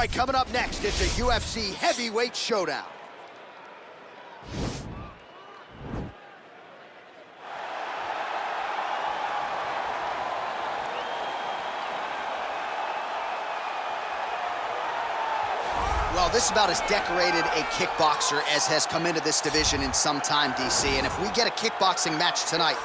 right, coming up next, it's a UFC heavyweight showdown. Well, this is about as decorated a kickboxer as has come into this division in some time, DC. And if we get a kickboxing match tonight,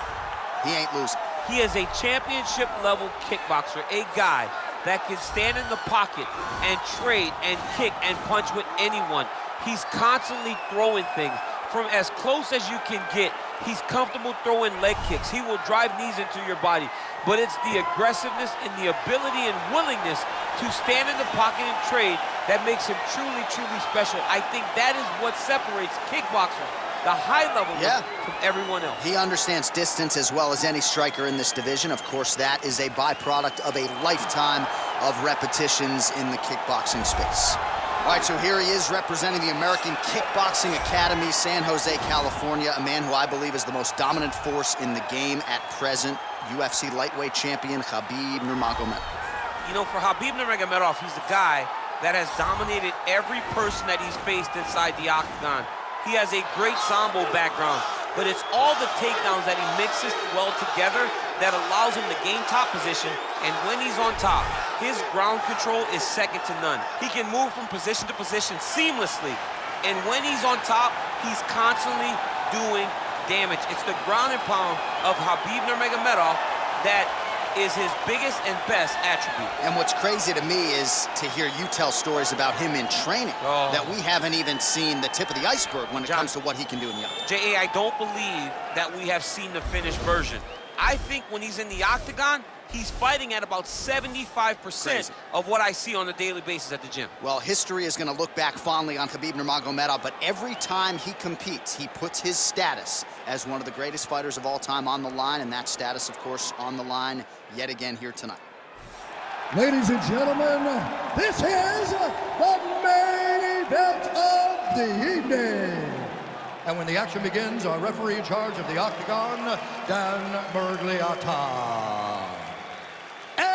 he ain't losing. He is a championship-level kickboxer, a guy that can stand in the pocket and trade and kick and punch with anyone. He's constantly throwing things from as close as you can get. He's comfortable throwing leg kicks. He will drive knees into your body. But it's the aggressiveness and the ability and willingness to stand in the pocket and trade that makes him truly, truly special. I think that is what separates kickboxers, the high level from everyone else. He understands distance as well as any striker in this division. Of course, that is a byproduct of a lifetime of repetitions in the kickboxing space. All right, so here he is representing the American Kickboxing Academy, San Jose, California, a man who I believe is the most dominant force in the game at present, UFC lightweight champion Khabib Nurmagomedov. You know, for Khabib Nurmagomedov, he's the guy that has dominated every person that he's faced inside the octagon. He has a great sambo background, but it's all the takedowns that he mixes well together that allows him to gain top position, and when he's on top, his ground control is second to none. He can move from position to position seamlessly, and when he's on top, he's constantly doing damage. It's the ground and pound of Khabib Nurmagomedov that is his biggest and best attribute. And what's crazy to me is to hear you tell stories about him in training that we haven't even seen the tip of the iceberg when it comes to what he can do in the octagon. J.A., I don't believe that we have seen the finished version. I think when he's in the octagon, he's fighting at about 75% of what I see on a daily basis at the gym. Well, history is going to look back fondly on Khabib Nurmagomedov, but every time he competes, he puts his status as one of the greatest fighters of all time on the line, and that status, of course, on the line yet again here tonight. Ladies and gentlemen, this is the main event of the evening. And when the action begins, our referee in charge of the octagon, Dan Bergliata. And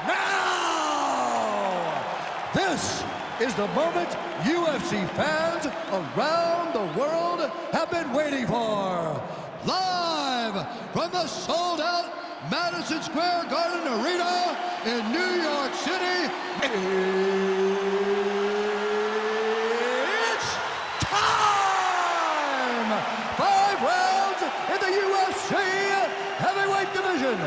now, this is the moment UFC fans around the world have been waiting for. Live from the sold-out Madison Square Garden Arena in New York City. Heavyweight division.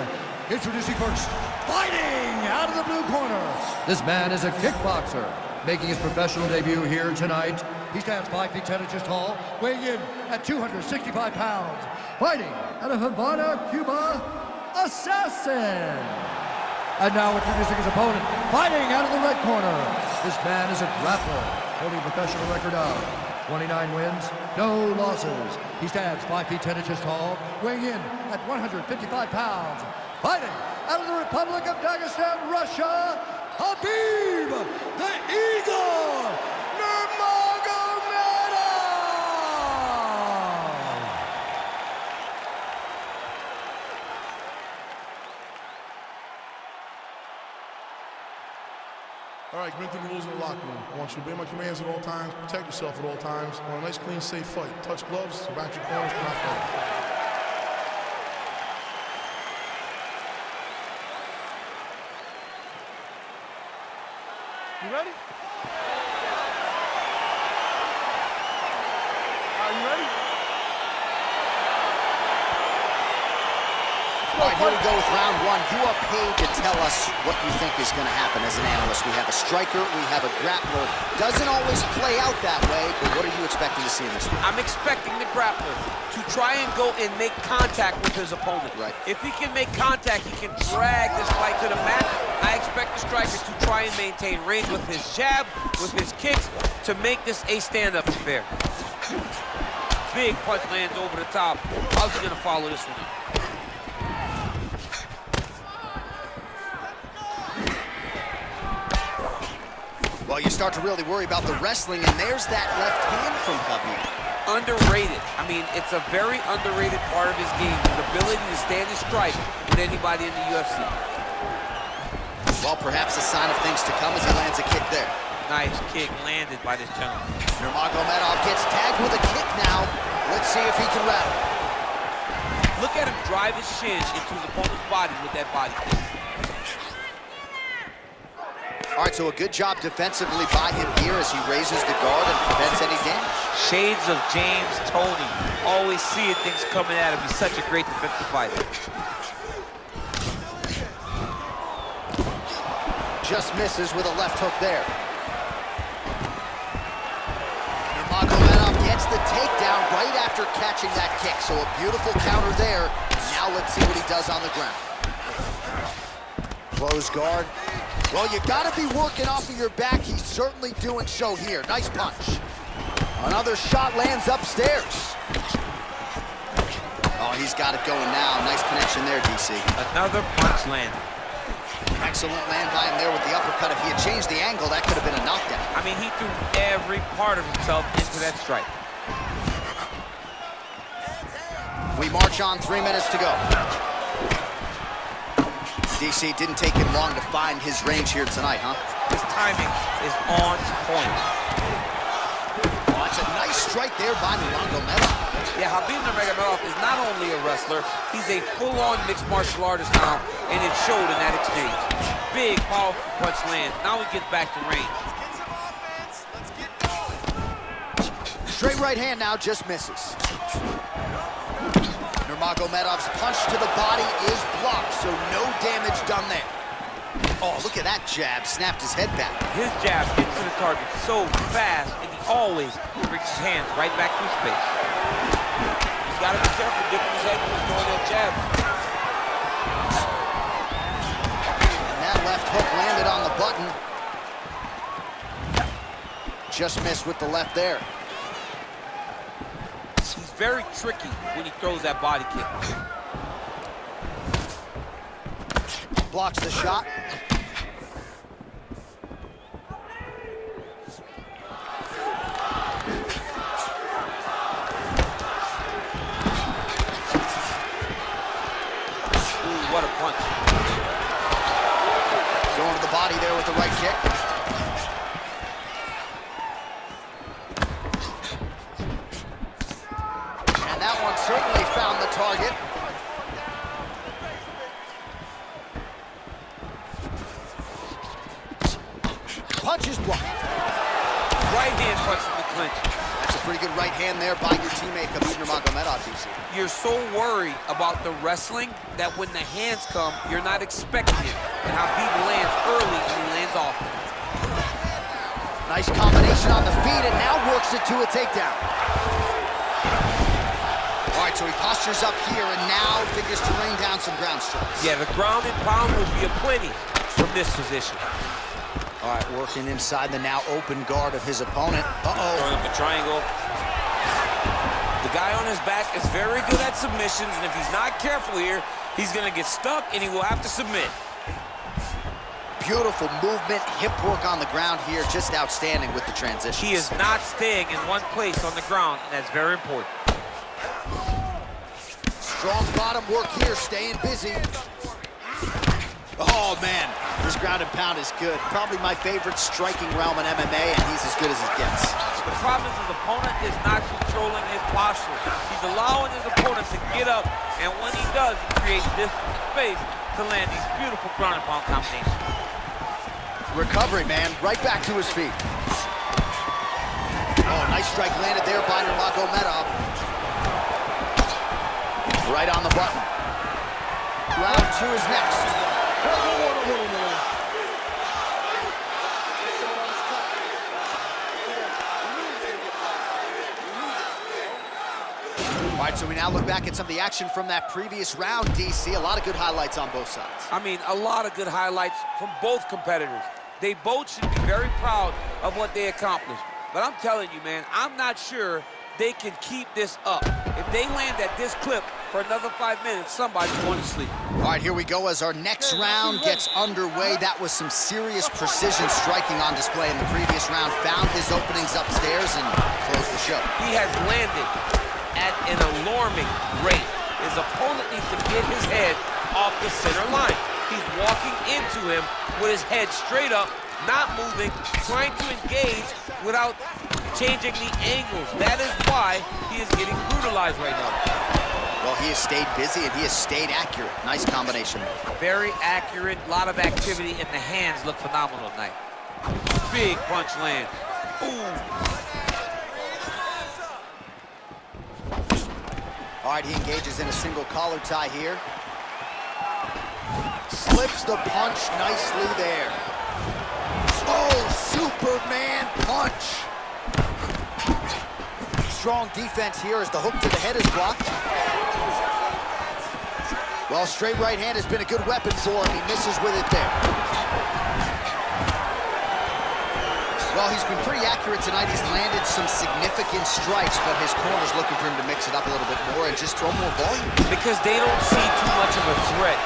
Introducing first, fighting out of the blue corner. This man is a kickboxer, making his professional debut here tonight. He stands 5 feet 10 inches tall, weighing in at 265 pounds. Fighting out of Havana, Cuba, Assassin. And now introducing his opponent, fighting out of the red corner. This man is a grappler, holding a professional record of 29 wins, no losses. He stands 5 feet 10 inches tall, weighing in at 155 pounds. Fighting out of the Republic of Dagestan, Russia, Khabib the Eagle Nurmagomedov! All right, commit to the rules of the locker room. I want you to obey my commands at all times, protect yourself at all times. I want a nice, clean, safe fight. Touch gloves, back your corners, not fight. You ready? Are you ready? All right, here we go with round one. You are paid to tell us what you think is going to happen as an analyst. We have a striker, we have a grappler. Doesn't always play out that way, but what are you expecting to see in this one? I'm expecting the grappler to try and go and make contact with his opponent. Right. If he can make contact, he can drag this fight to the mat. I expect the striker to try and maintain range with his jab, with his kicks, to make this a stand-up affair. Big punch lands over the top. How's he gonna follow this one? Well, you start to really worry about the wrestling, and there's that left hand from Khabib. Underrated. I mean, it's a very underrated part of his game, his ability to stand and strike with anybody in the UFC. Well, perhaps a sign of things to come as he lands a kick there. Nice kick landed by this gentleman. Nurmagomedov gets tagged with a kick now. Let's see if he can rattle. Look at him drive his shin into his opponent's body with that body kick. All right, so a good job defensively by him here as he raises the guard and prevents any damage. Shades of James Toney. Always seeing things coming at him. He's such a great defensive fighter. Just misses with a left hook there. Nurmagomedov gets the takedown right after catching that kick. So a beautiful counter there. Now let's see what he does on the ground. Close guard. Well, you gotta be working off of your back. He's certainly doing so here. Nice punch. Another shot lands upstairs. Oh, he's got it going now. Nice connection there, DC. Another punch landed. Excellent land by him there with the uppercut. If he had changed the angle, that could have been a knockdown. I mean, he threw every part of himself into that strike. We march on, 3 minutes to go. DC, didn't take him long to find his range here tonight, huh? His timing is on point. Oh, it's a nice strike there by Nurmagomedov. Yeah, Khabib Nurmagomedov is not only a wrestler, he's a full-on mixed martial artist now, and it showed in that exchange. Big, powerful punch lands. Now he gets back to range. Straight right hand now, just misses. Nurmagomedov's punch to the body is blocked, so no damage done there. Oh, look at that jab, snapped his head back. His jab gets to the target so fast, and he always brings his hands right back to his face. He's got to be careful dipping his head when he's throwing that jab. And that left hook landed on the button. Just missed with the left there. He's very tricky when he throws that body kick. Blocks the shot. Ooh, what a punch. Going to the body there with the right kick. And that one certainly found the target. Punch is blocked. Right hand punch in the clinch. That's a pretty good right hand there by your teammate, Khabib Nurmagomedov, DC. You're so worried about the wrestling that when the hands come, you're not expecting it. And Khabib lands early and he lands often. Nice combination on the feet and now works it to a takedown. All right, so he postures up here and now figures to rain down some ground strikes. Yeah, the ground and pound will be aplenty from this position. All right, working inside the now open guard of his opponent. Throwing up a triangle. The guy on his back is very good at submissions, and if he's not careful here, he's gonna get stuck and he will have to submit. Beautiful movement, hip work on the ground here, just outstanding with the transition. He is not staying in one place on the ground, and that's very important. Strong bottom work here, staying busy. Oh, man, this ground and pound is good. Probably my favorite striking realm in MMA, and he's as good as it gets. The problem is his opponent is not controlling his posture. He's allowing his opponent to get up, and when he does, he creates this space to land these beautiful ground and pound combinations. Recovery, man, right back to his feet. Oh, nice strike landed there by Nurmagomedov. Right on the button. Round 2 is next. All right, so we now look back at some of the action from that previous round, DC. A lot of good highlights on both sides. I mean, a lot of good highlights from both competitors. They both should be very proud of what they accomplished. But I'm telling you, man, I'm not sure they can keep this up. If they land at this clip for another 5 minutes, somebody's going to sleep. All right, here we go as our next round gets underway. That was some serious precision striking on display in the previous round. Found his openings upstairs and closed the show. He has landed at an alarming rate. His opponent needs to get his head off the center line. He's walking into him with his head straight up, not moving, trying to engage without changing the angles. That is why he is getting brutalized right now. Well, he has stayed busy and he has stayed accurate. Nice combination. Very accurate, a lot of activity, and the hands look phenomenal tonight. Big punch land. Ooh. All right, he engages in a single collar tie here. Slips the punch nicely there. Oh, Superman punch. Strong defense here as the hook to the head is blocked. Well, straight right hand has been a good weapon for him. He misses with it there. Well, he's been pretty accurate tonight. He's landed some significant strikes, but his corner's looking for him to mix it up a little bit more and just throw more volume. Because they don't see too much of a threat.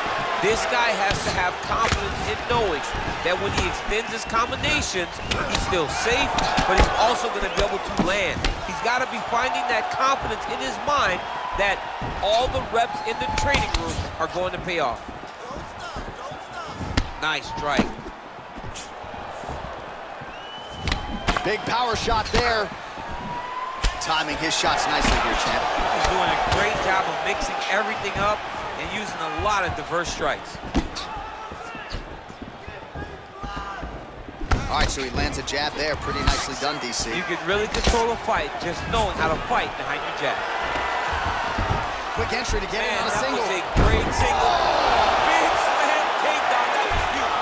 This guy has to have confidence in knowing that when he extends his combinations, he's still safe, but he's also going to be able to land. He's got to be finding that confidence in his mind that all the reps in the training room are going to pay off. Nice strike. Big power shot there. Timing his shots nicely here, champ. He's doing a great job of mixing everything up and using a lot of diverse strikes. All right, so he lands a jab there. Pretty nicely done, DC. You can really control a fight just knowing how to fight behind your jab. Quick entry to get in on a that single. was a great single. Oh, big slam takedown. That was huge.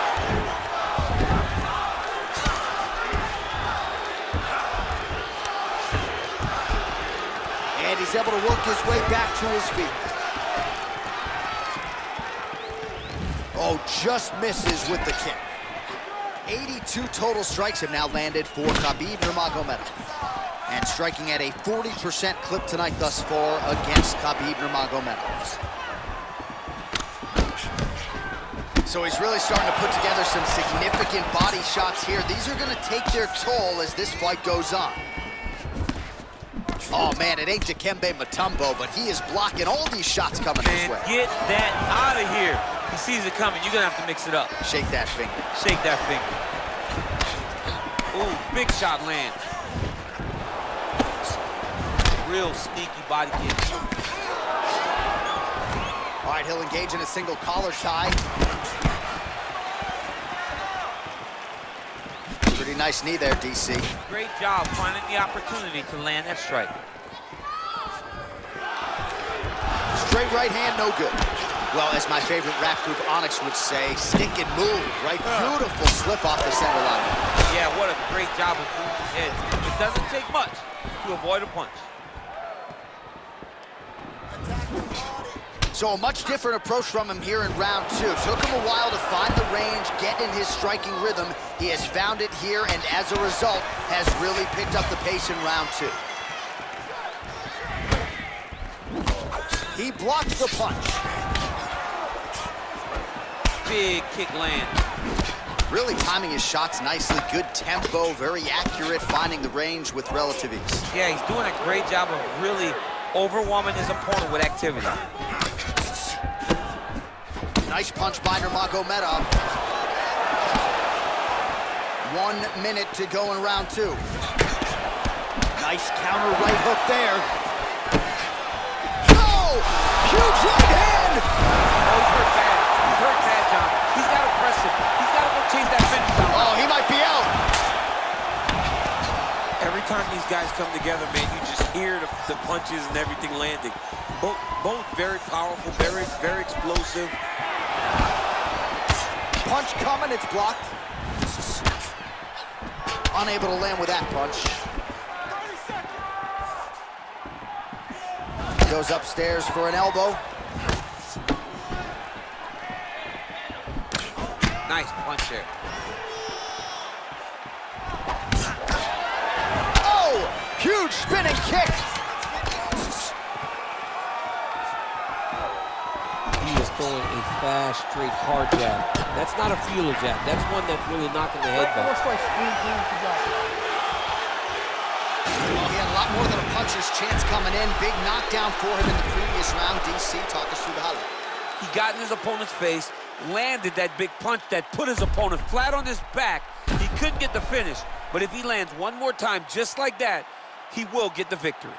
And he's able to work his way back to his feet. Oh, just misses with the kick. 82 total strikes have now landed for Khabib Nurmagomedov. And striking at a 40% clip tonight thus far against Khabib Nurmagomedov. So he's really starting to put together some significant body shots here. These are going to take their toll as this fight goes on. Oh, man, it ain't Dikembe Mutombo, but he is blocking all these shots coming his way. Get that out of here. He sees it coming. You're going to have to mix it up. Shake that finger. Shake that finger. Ooh, big shot lands. Real sneaky body kick. All right, he'll engage in a single collar tie. Pretty nice knee there, DC. Great job finding the opportunity to land that strike. Straight right hand, no good. Well, as my favorite rap group Onyx would say, stick and move, right? Beautiful slip off the center line. Yeah, what a great job of moving his head. It doesn't take much to avoid a punch. So a much different approach from him here in round two. Took him a while to find the range, get in his striking rhythm. He has found it here, and as a result, has really picked up the pace in round two. He blocks the punch. Big kick land. Really timing his shots nicely. Good tempo, very accurate, finding the range with relative ease. Yeah, he's doing a great job of really overwhelming his opponent with activity. Nice punch by Nurmagomedov. 1 minute to go in round two. Nice counter right hook there. Oh! Huge right hand! Oh, he's hurt bad. He's hurt bad, John. He's got to press him. He's got to go chase that finish down. Oh, he might be out. Every time these guys come together, man, you just hear the punches and everything landing. Both very powerful, very explosive. Punch coming, it's blocked. Unable to land with that punch. Goes upstairs for an elbow. Nice punch there. Oh! Huge spinning kick. He is throwing a fast, straight, hard jab. That's not a feeler jab. That's one that's really knocking the head back. He had a lot more than a puncher's chance coming in. Big knockdown for him in the previous round. DC, talk us through the highlight. He got in his opponent's face, landed that big punch that put his opponent flat on his back. He couldn't get the finish, but if he lands one more time just like that, he will get the victory.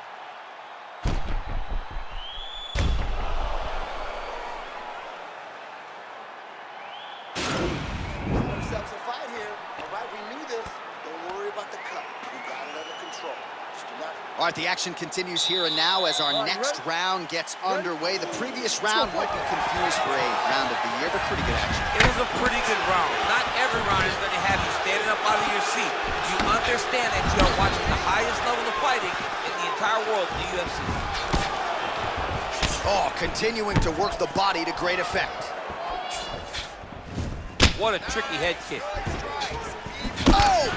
Ourselves a fight here. All right, we knew this. Don't worry about the cut. We got it under control. Just do not. All right, the action continues here and now as our next round gets underway. The previous round might be confused for a round of the year, but pretty good action. It was a pretty good round. Not every round is going to have you standing up out of your seat. You understand that you are watching the highest level of fighting in the entire world in the UFC. Oh, continuing to work the body to great effect. What a tricky head kick. Oh!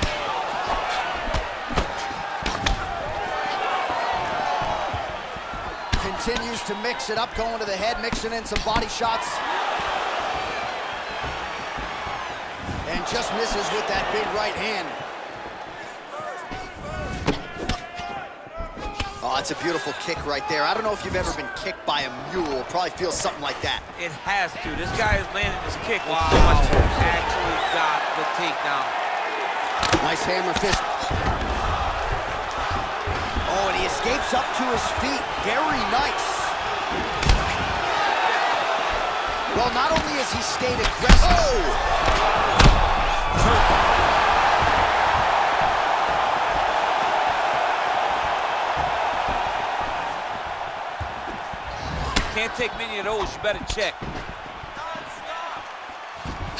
Continues to mix it up, going to the head, mixing in some body shots. And just misses with that big right hand. Oh, that's a beautiful kick right there. I don't know if you've ever been kicked by a mule. Probably feels something like that. It has to. This guy is landing this kick with so much force. Actually got the takedown. Nice hammer fist. Oh, and he escapes up to his feet. Very nice. Well, not only has he stayed aggressive. Oh! Can't take many of those. You better check.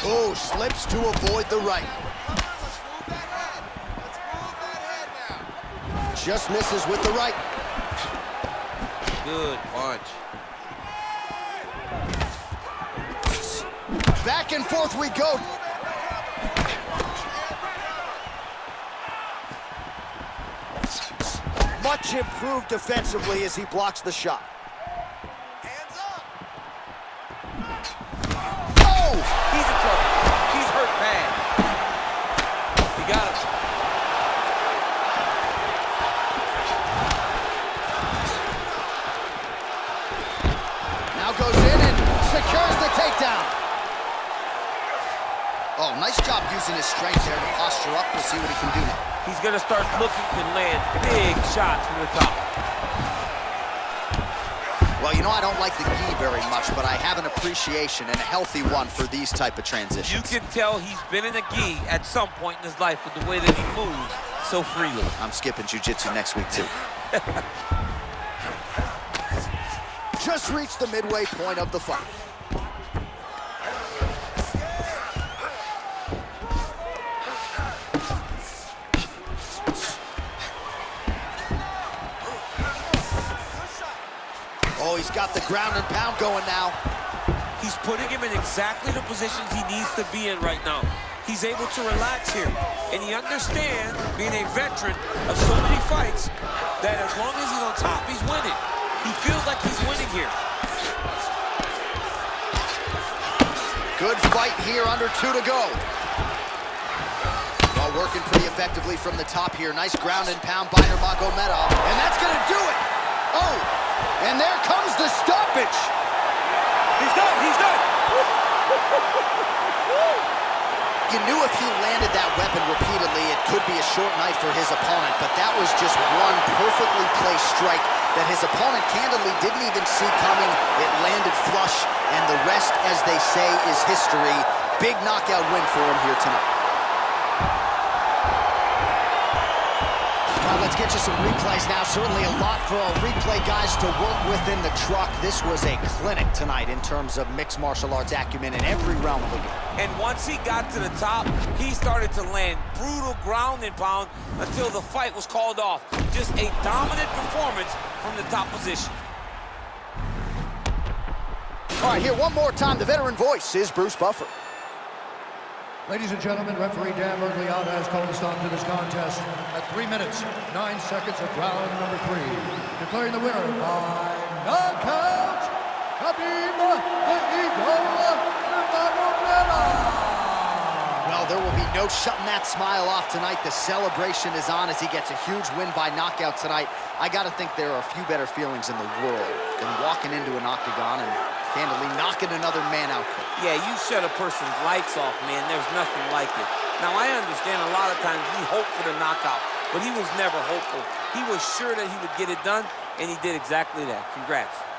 Oh, slips to avoid the right. Just misses with the right. Good punch. Back and forth we go. Much improved defensively as he blocks the shot. Hands up. Oh! He's in trouble. He's hurt bad. He got him. Now goes in and secures the takedown. Oh, nice job using his strength there to posture up. We'll see what he can do now. He's going to start looking to land big shots from the top. Well, you know, I don't like the gi very much, but I have an appreciation and a healthy one for these type of transitions. You can tell he's been in a gi at some point in his life with the way that he moves so freely. I'm skipping jiu-jitsu next week, too. Just reached the midway point of the fight. Oh, he's got the ground and pound going now. He's putting him in exactly the positions he needs to be in right now. He's able to relax here. And he understands, being a veteran of so many fights, that as long as he's on top, he's winning. He feels like he's winning here. Good fight here, under 2 to go. Well, working pretty effectively from the top here. Nice ground and pound by Nurmagomedov. And that's gonna do it. Oh, and there comes the stoppage. He's done, he's done. You knew if he landed that weapon repeatedly, it could be a short night for his opponent, but that was just one perfectly placed strike that his opponent candidly didn't even see coming. It landed flush, and the rest, as they say, is history. Big knockout win for him here tonight. Well, let's get you some replays now. Certainly a lot for our replay guys to work with in the truck. This was a clinic tonight in terms of mixed martial arts acumen in every realm of the game. And once he got to the top, he started to land brutal ground and pound until the fight was called off. Just a dominant performance from the top position. All right, here one more time. The veteran voice is Bruce Buffer. Ladies and gentlemen, referee Dan Mergliata has called a stop to this contest at 3 minutes, 9 seconds of round number 3. Declaring the winner by knockout, Khabib Nurmagomedov. Well, there will be no shutting that smile off tonight. The celebration is on as he gets a huge win by knockout tonight. I got to think there are a few better feelings in the world than walking into an octagon and candidly knocking another man out. Yeah, you shut a person's lights off, man. There's nothing like it. Now, I understand a lot of times we hope for the knockout, but he was never hopeful. He was sure that he would get it done, and he did exactly that. Congrats.